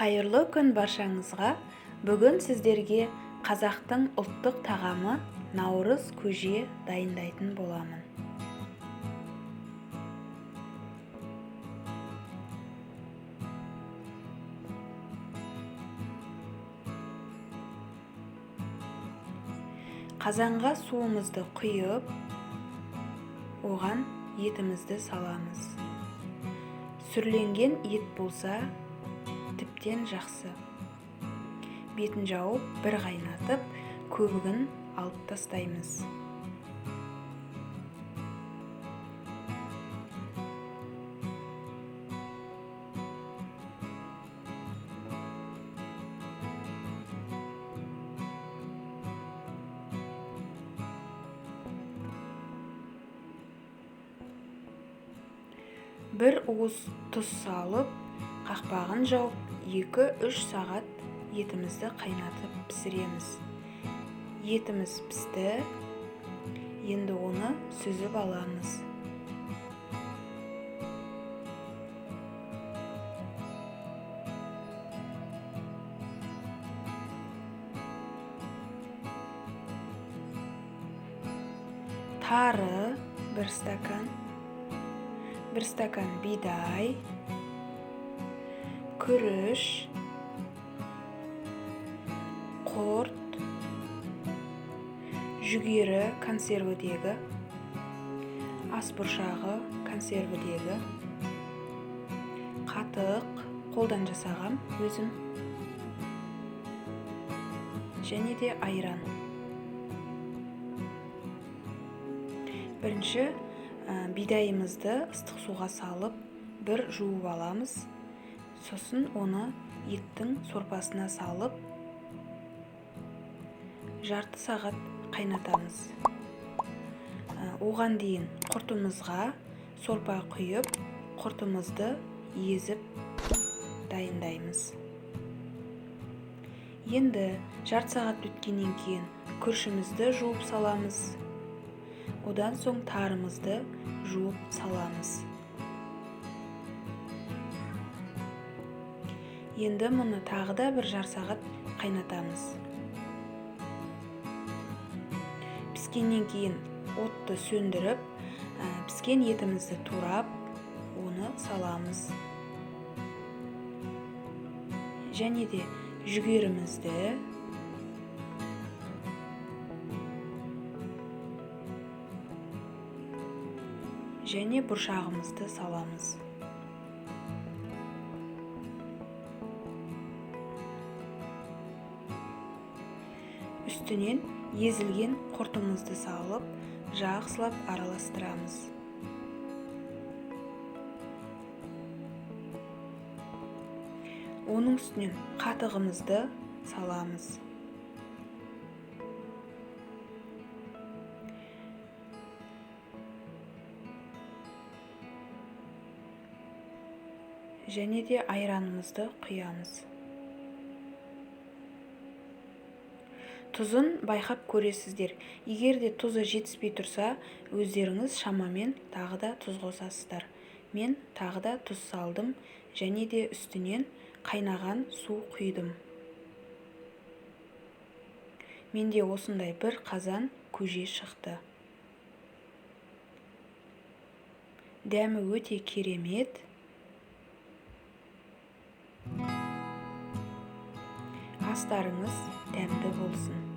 Қайырлы күн баршаңызға. Бүгін сіздерге қазақтың ұлттық тағамы наурыз көже дайындайтын боламын. Қазанға суымызды құйып, оған етімізді саламыз. Сүрленген ет болса, тіптен жақсы. Бетін жауып, бір қайнатып, көбігін алып тастаймыз. Бір уыс тұз салып, қақпағын жауып, 2-3 сағат етімізді қайнатып пісіреміз. Етіміз пісті, енді оны сүзіп аламыз. Тары 1 стакан, 1 стакан бидай, күріш, құрт, жүгері консервідегі, ас бұршағы консервідегі, қатық қолдан жасағам өзім, және де айран. Бірінші бидайымызды ыстық суға салып, бір жуып аламыз. Сосын оны еттің сорпасына салып, жарты сағат қайнатамыз. Оған дейін құртымызға сорпа құйып, құртымызды езіп дайындаймыз. Енді жарты сағат өткеннен кейін күрішімізді жуып саламыз. Одан соң тарымызды жуып саламыз. Енді мұны тағы да бір жарты сағат қайнатамыз. Піскеннен кейін отты сөндіріп, піскен етімізді турап, оны саламыз. Және де жүгерімізді, және бұршағымызды саламыз. Үстінен езілген құртымызды салып, жақсылап араластырамыз. Оның үстінен қатығымызды саламыз. Және де айранымызды құямыз. Тұзын байқап көресіздер. Егер де тұзы жетіспей тұрса, өздеріңіз шамамен тағы да тұз қосасыздар. Мен тағы да тұз салдым, және де үстінен қайнаған су құйдым. Менде осындай бір қазан көже шықты. Дәмі өте керемет. Астарыңыз дәмді болсын.